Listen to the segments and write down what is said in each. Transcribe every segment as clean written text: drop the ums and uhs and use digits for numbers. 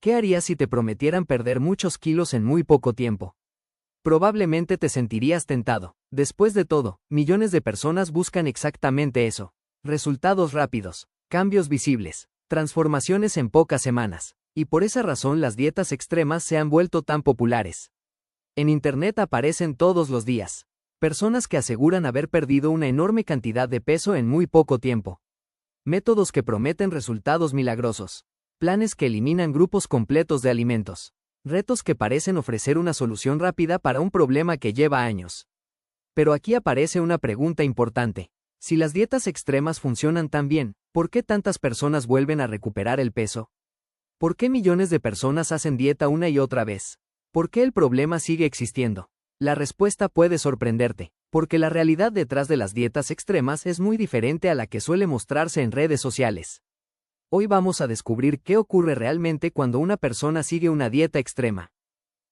¿Qué harías si te prometieran perder muchos kilos en muy poco tiempo? Probablemente te sentirías tentado. Después de todo, millones de personas buscan exactamente eso. Resultados rápidos, cambios visibles, transformaciones en pocas semanas. Y por esa razón las dietas extremas se han vuelto tan populares. En Internet aparecen todos los días personas que aseguran haber perdido una enorme cantidad de peso en muy poco tiempo. Métodos que prometen resultados milagrosos. Planes que eliminan grupos completos de alimentos. Retos que parecen ofrecer una solución rápida para un problema que lleva años. Pero aquí aparece una pregunta importante. Si las dietas extremas funcionan tan bien, ¿por qué tantas personas vuelven a recuperar el peso? ¿Por qué millones de personas hacen dieta una y otra vez? ¿Por qué el problema sigue existiendo? La respuesta puede sorprenderte, porque la realidad detrás de las dietas extremas es muy diferente a la que suele mostrarse en redes sociales. Hoy vamos a descubrir qué ocurre realmente cuando una persona sigue una dieta extrema.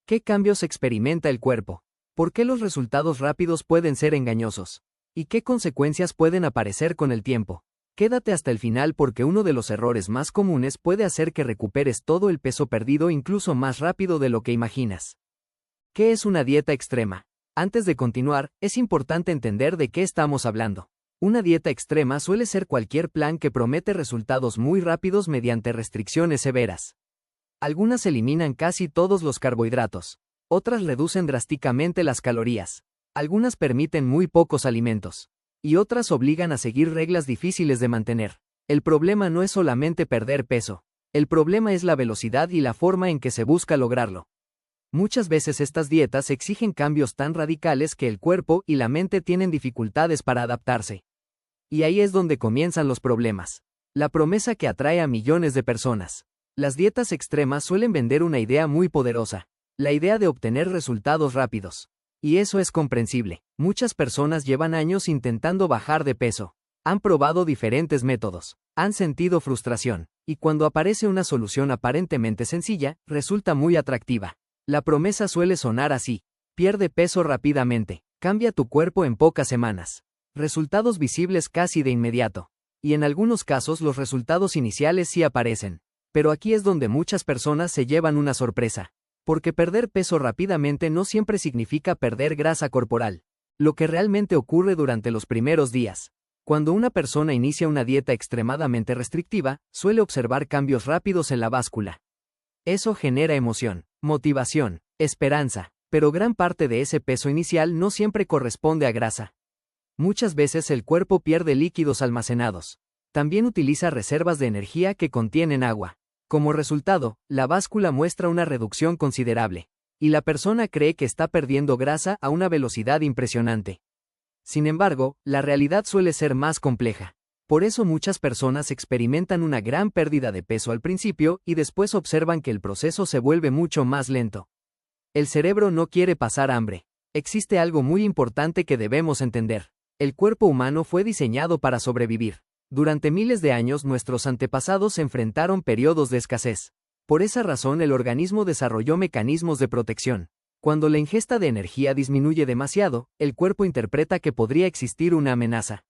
¿Qué cambios experimenta el cuerpo? ¿Por qué los resultados rápidos pueden ser engañosos? ¿Y qué consecuencias pueden aparecer con el tiempo? Quédate hasta el final porque uno de los errores más comunes puede hacer que recuperes todo el peso perdido incluso más rápido de lo que imaginas. ¿Qué es una dieta extrema? Antes de continuar, es importante entender de qué estamos hablando. Una dieta extrema suele ser cualquier plan que promete resultados muy rápidos mediante restricciones severas. Algunas eliminan casi todos los carbohidratos. Otras reducen drásticamente las calorías. Algunas permiten muy pocos alimentos. Y otras obligan a seguir reglas difíciles de mantener. El problema no es solamente perder peso. El problema es la velocidad y la forma en que se busca lograrlo. Muchas veces estas dietas exigen cambios tan radicales que el cuerpo y la mente tienen dificultades para adaptarse. Y ahí es donde comienzan los problemas. La promesa que atrae a millones de personas. Las dietas extremas suelen vender una idea muy poderosa, la idea de obtener resultados rápidos. Y eso es comprensible. Muchas personas llevan años intentando bajar de peso. Han probado diferentes métodos, han sentido frustración, y cuando aparece una solución aparentemente sencilla, resulta muy atractiva. La promesa suele sonar así: pierde peso rápidamente, cambia tu cuerpo en pocas semanas. Resultados visibles casi de inmediato. Y en algunos casos los resultados iniciales sí aparecen. Pero aquí es donde muchas personas se llevan una sorpresa. Porque perder peso rápidamente no siempre significa perder grasa corporal. Lo que realmente ocurre durante los primeros días. Cuando una persona inicia una dieta extremadamente restrictiva, suele observar cambios rápidos en la báscula. Eso genera emoción, motivación, esperanza, pero gran parte de ese peso inicial no siempre corresponde a grasa. Muchas veces el cuerpo pierde líquidos almacenados. También utiliza reservas de energía que contienen agua. Como resultado, la báscula muestra una reducción considerable, y la persona cree que está perdiendo grasa a una velocidad impresionante. Sin embargo, la realidad suele ser más compleja. Por eso muchas personas experimentan una gran pérdida de peso al principio y después observan que el proceso se vuelve mucho más lento. El cerebro no quiere pasar hambre. Existe algo muy importante que debemos entender. El cuerpo humano fue diseñado para sobrevivir. Durante miles de años nuestros antepasados enfrentaron periodos de escasez. Por esa razón el organismo desarrolló mecanismos de protección. Cuando la ingesta de energía disminuye demasiado, el cuerpo interpreta que podría existir una amenaza.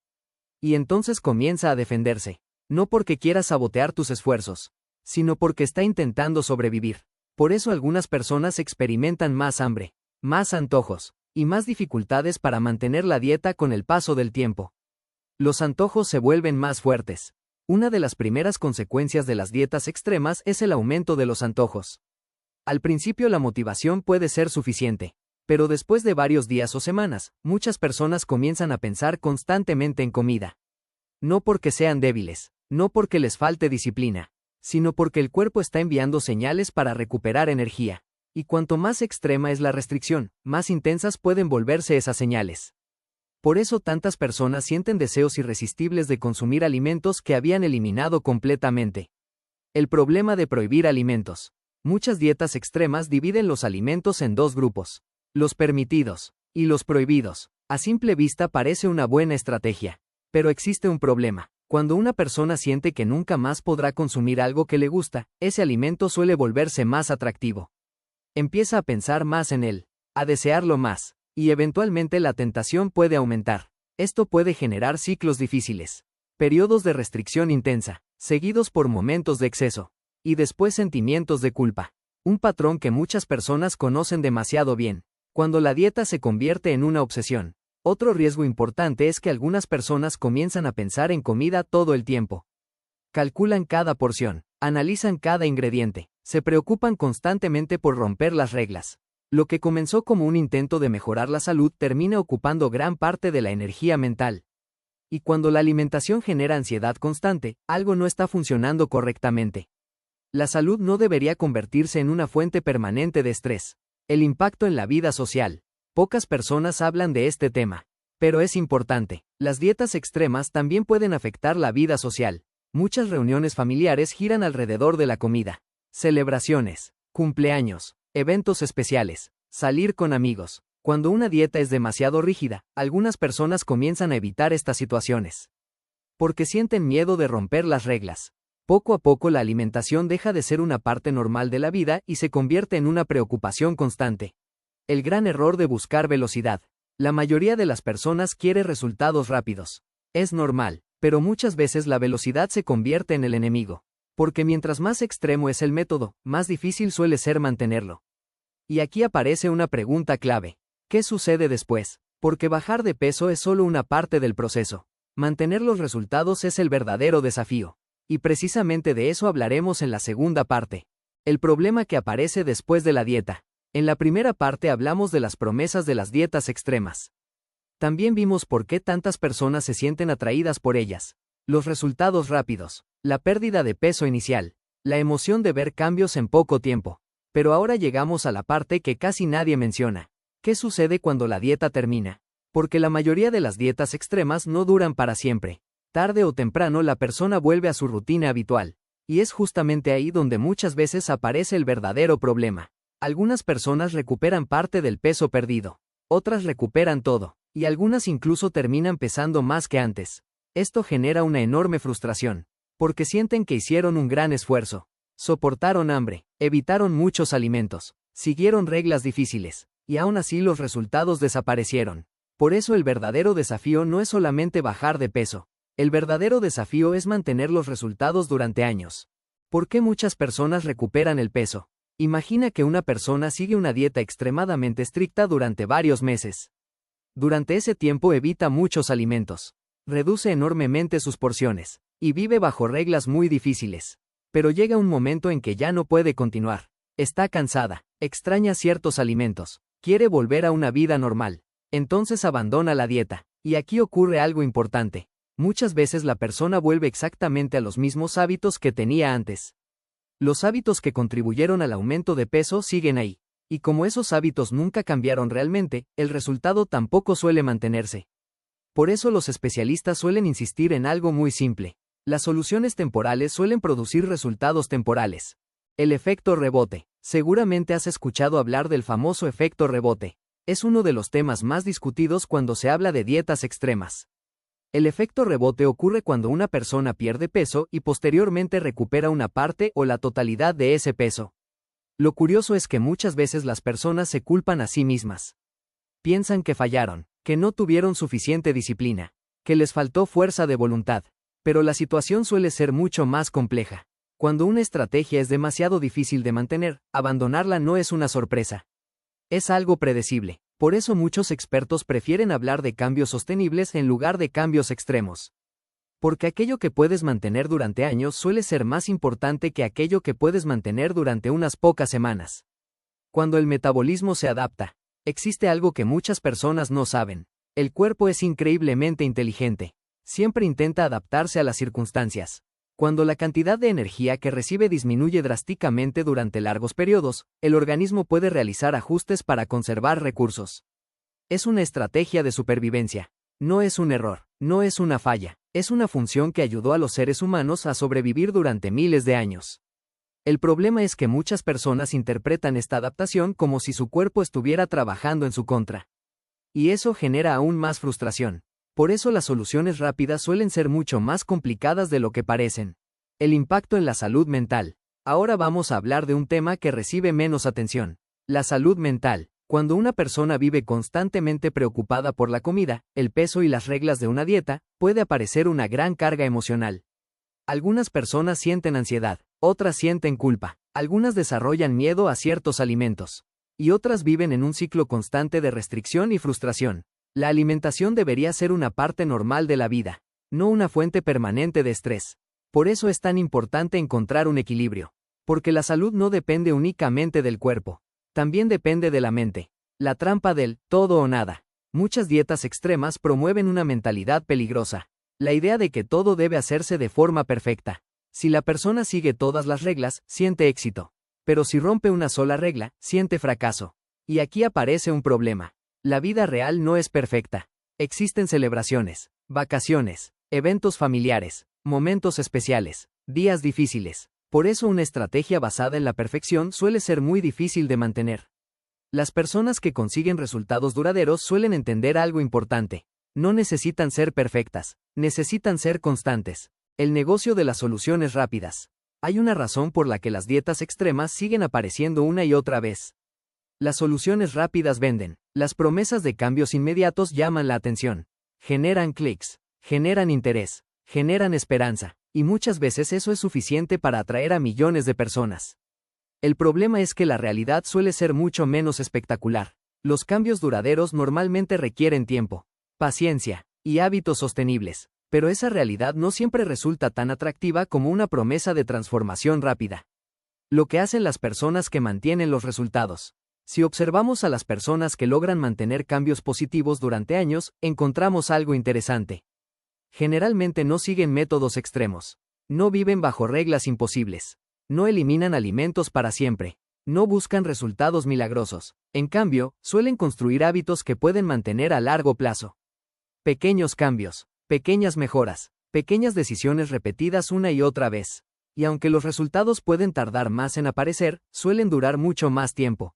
Y entonces comienza a defenderse. No porque quiera sabotear tus esfuerzos, sino porque está intentando sobrevivir. Por eso algunas personas experimentan más hambre, más antojos, y más dificultades para mantener la dieta con el paso del tiempo. Los antojos se vuelven más fuertes. Una de las primeras consecuencias de las dietas extremas es el aumento de los antojos. Al principio la motivación puede ser suficiente, pero después de varios días o semanas, muchas personas comienzan a pensar constantemente en comida. No porque sean débiles, no porque les falte disciplina, sino porque el cuerpo está enviando señales para recuperar energía. Y cuanto más extrema es la restricción, más intensas pueden volverse esas señales. Por eso tantas personas sienten deseos irresistibles de consumir alimentos que habían eliminado completamente. El problema de prohibir alimentos. Muchas dietas extremas dividen los alimentos en dos grupos: los permitidos y los prohibidos. A simple vista parece una buena estrategia. Pero existe un problema. Cuando una persona siente que nunca más podrá consumir algo que le gusta, ese alimento suele volverse más atractivo. Empieza a pensar más en él, a desearlo más, y eventualmente la tentación puede aumentar. Esto puede generar ciclos difíciles. Periodos de restricción intensa, seguidos por momentos de exceso. y después sentimientos de culpa. Un patrón que muchas personas conocen demasiado bien. Cuando la dieta se convierte en una obsesión. Otro riesgo importante es que algunas personas comienzan a pensar en comida todo el tiempo. Calculan cada porción, analizan cada ingrediente, se preocupan constantemente por romper las reglas. Lo que comenzó como un intento de mejorar la salud termina ocupando gran parte de la energía mental. Y cuando la alimentación genera ansiedad constante, algo no está funcionando correctamente. La salud no debería convertirse en una fuente permanente de estrés. El impacto en la vida social. Pocas personas hablan de este tema. Pero es importante. Las dietas extremas también pueden afectar la vida social. Muchas reuniones familiares giran alrededor de la comida. Celebraciones, cumpleaños, eventos especiales, salir con amigos. Cuando una dieta es demasiado rígida, algunas personas comienzan a evitar estas situaciones. Porque sienten miedo de romper las reglas. Poco a poco la alimentación deja de ser una parte normal de la vida y se convierte en una preocupación constante. El gran error de buscar velocidad. La mayoría de las personas quiere resultados rápidos. Es normal, pero muchas veces la velocidad se convierte en el enemigo. Porque mientras más extremo es el método, más difícil suele ser mantenerlo. Y aquí aparece una pregunta clave. ¿Qué sucede después? Porque bajar de peso es solo una parte del proceso. Mantener los resultados es el verdadero desafío. Y precisamente de eso hablaremos en la segunda parte. El problema que aparece después de la dieta. En la primera parte hablamos de las promesas de las dietas extremas. También vimos por qué tantas personas se sienten atraídas por ellas. Los resultados rápidos, la pérdida de peso inicial, la emoción de ver cambios en poco tiempo. Pero ahora llegamos a la parte que casi nadie menciona. ¿Qué sucede cuando la dieta termina? Porque la mayoría de las dietas extremas no duran para siempre. Tarde o temprano la persona vuelve a su rutina habitual. Y es justamente ahí donde muchas veces aparece el verdadero problema. Algunas personas recuperan parte del peso perdido. Otras recuperan todo. Y algunas incluso terminan pesando más que antes. Esto genera una enorme frustración. Porque sienten que hicieron un gran esfuerzo. Soportaron hambre, evitaron muchos alimentos, siguieron reglas difíciles. Y aún así los resultados desaparecieron. Por eso el verdadero desafío no es solamente bajar de peso. El verdadero desafío es mantener los resultados durante años. ¿Por qué muchas personas recuperan el peso? Imagina que una persona sigue una dieta extremadamente estricta durante varios meses. Durante ese tiempo evita muchos alimentos, reduce enormemente sus porciones, y vive bajo reglas muy difíciles. Pero llega un momento en que ya no puede continuar. Está cansada, extraña ciertos alimentos, quiere volver a una vida normal. Entonces abandona la dieta. Y aquí ocurre algo importante. Muchas veces la persona vuelve exactamente a los mismos hábitos que tenía antes. Los hábitos que contribuyeron al aumento de peso siguen ahí. Y como esos hábitos nunca cambiaron realmente, el resultado tampoco suele mantenerse. Por eso los especialistas suelen insistir en algo muy simple. Las soluciones temporales suelen producir resultados temporales. El efecto rebote. Seguramente has escuchado hablar del famoso efecto rebote. Es uno de los temas más discutidos cuando se habla de dietas extremas. El efecto rebote ocurre cuando una persona pierde peso y posteriormente recupera una parte o la totalidad de ese peso. Lo curioso es que muchas veces las personas se culpan a sí mismas. Piensan que fallaron, que no tuvieron suficiente disciplina, que les faltó fuerza de voluntad. Pero la situación suele ser mucho más compleja. Cuando una estrategia es demasiado difícil de mantener, abandonarla no es una sorpresa. Es algo predecible. Por eso muchos expertos prefieren hablar de cambios sostenibles en lugar de cambios extremos. Porque aquello que puedes mantener durante años suele ser más importante que aquello que puedes mantener durante unas pocas semanas. Cuando el metabolismo se adapta, existe algo que muchas personas no saben. El cuerpo es increíblemente inteligente. Siempre intenta adaptarse a las circunstancias. Cuando la cantidad de energía que recibe disminuye drásticamente durante largos periodos, el organismo puede realizar ajustes para conservar recursos. Es una estrategia de supervivencia. No es un error, no es una falla, es una función que ayudó a los seres humanos a sobrevivir durante miles de años. El problema es que muchas personas interpretan esta adaptación como si su cuerpo estuviera trabajando en su contra. Y eso genera aún más frustración. Por eso las soluciones rápidas suelen ser mucho más complicadas de lo que parecen. El impacto en la salud mental. Ahora vamos a hablar de un tema que recibe menos atención. La salud mental. Cuando una persona vive constantemente preocupada por la comida, el peso y las reglas de una dieta, puede aparecer una gran carga emocional. Algunas personas sienten ansiedad, Otras sienten culpa. Algunas desarrollan miedo a ciertos alimentos. Y otras viven en un ciclo constante de restricción y frustración. La alimentación debería ser una parte normal de la vida, no una fuente permanente de estrés. Por eso es tan importante encontrar un equilibrio. Porque la salud no depende únicamente del cuerpo. También depende de la mente. La trampa del todo o nada. Muchas dietas extremas promueven una mentalidad peligrosa. La idea de que todo debe hacerse de forma perfecta. Si la persona sigue todas las reglas, siente éxito. Pero si rompe una sola regla, siente fracaso. Y aquí aparece un problema. La vida real no es perfecta. Existen celebraciones, vacaciones, eventos familiares, momentos especiales, días difíciles. Por eso una estrategia basada en la perfección suele ser muy difícil de mantener. Las personas que consiguen resultados duraderos suelen entender algo importante. No necesitan ser perfectas, necesitan ser constantes. El negocio de las soluciones rápidas. Hay una razón por la que las dietas extremas siguen apareciendo una y otra vez. Las soluciones rápidas venden. Las promesas de cambios inmediatos llaman la atención. Generan clics, generan interés, generan esperanza, y muchas veces eso es suficiente para atraer a millones de personas. El problema es que la realidad suele ser mucho menos espectacular. Los cambios duraderos normalmente requieren tiempo, paciencia y hábitos sostenibles, pero esa realidad no siempre resulta tan atractiva como una promesa de transformación rápida. Lo que hacen las personas que mantienen los resultados. Si observamos a las personas que logran mantener cambios positivos durante años, encontramos algo interesante. Generalmente no siguen métodos extremos. No viven bajo reglas imposibles. No eliminan alimentos para siempre. No buscan resultados milagrosos. En cambio, suelen construir hábitos que pueden mantener a largo plazo. Pequeños cambios, pequeñas mejoras, pequeñas decisiones repetidas una y otra vez. Y aunque los resultados pueden tardar más en aparecer, suelen durar mucho más tiempo.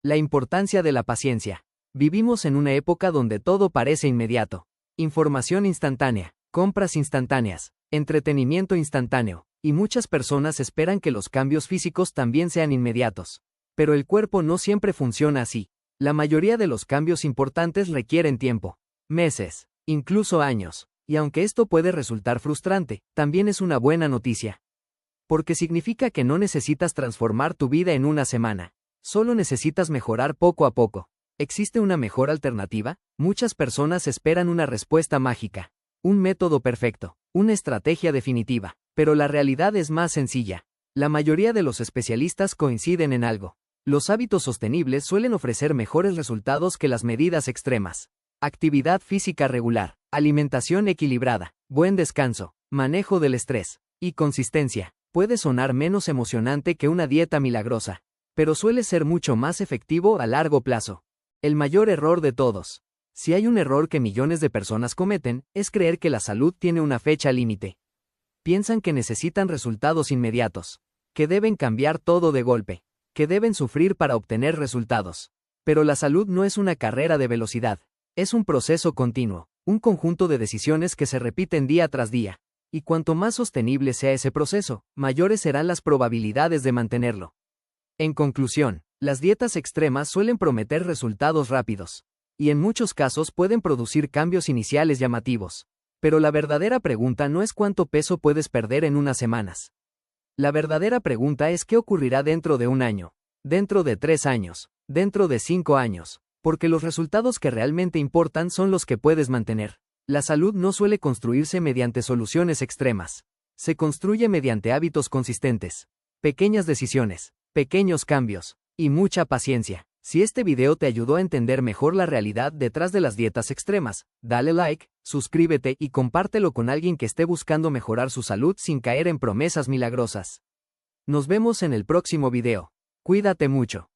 La importancia de la paciencia. Vivimos en una época donde todo parece inmediato. Información instantánea, compras instantáneas, entretenimiento instantáneo, y muchas personas esperan que los cambios físicos también sean inmediatos. Pero el cuerpo no siempre funciona así. La mayoría de los cambios importantes requieren tiempo, meses, incluso años, y aunque esto puede resultar frustrante, también es una buena noticia. Porque significa que no necesitas transformar tu vida en una semana. Solo necesitas mejorar poco a poco. ¿Existe una mejor alternativa? Muchas personas esperan una respuesta mágica, un método perfecto, una estrategia definitiva, pero la realidad es más sencilla. La mayoría de los especialistas coinciden en algo. Los hábitos sostenibles suelen ofrecer mejores resultados que las medidas extremas. Actividad física regular, alimentación equilibrada, buen descanso, manejo del estrés y consistencia. Puede sonar menos emocionante que una dieta milagrosa, pero suele ser mucho más efectivo a largo plazo. El mayor error de todos. Si hay un error que millones de personas cometen, es creer que la salud tiene una fecha límite. Piensan que necesitan resultados inmediatos, que deben cambiar todo de golpe, que deben sufrir para obtener resultados. Pero la salud no es una carrera de velocidad, es un proceso continuo, un conjunto de decisiones que se repiten día tras día. Y cuanto más sostenible sea ese proceso, mayores serán las probabilidades de mantenerlo. En conclusión, las dietas extremas suelen prometer resultados rápidos, y en muchos casos pueden producir cambios iniciales llamativos. Pero la verdadera pregunta no es cuánto peso puedes perder en unas semanas. La verdadera pregunta es qué ocurrirá dentro de un año, dentro de 3 años, dentro de 5 años, porque los resultados que realmente importan son los que puedes mantener. La salud no suele construirse mediante soluciones extremas. Se construye mediante hábitos consistentes, pequeñas decisiones, pequeños cambios, y mucha paciencia. Si este video te ayudó a entender mejor la realidad detrás de las dietas extremas, dale like, suscríbete y compártelo con alguien que esté buscando mejorar su salud sin caer en promesas milagrosas. Nos vemos en el próximo video. Cuídate mucho.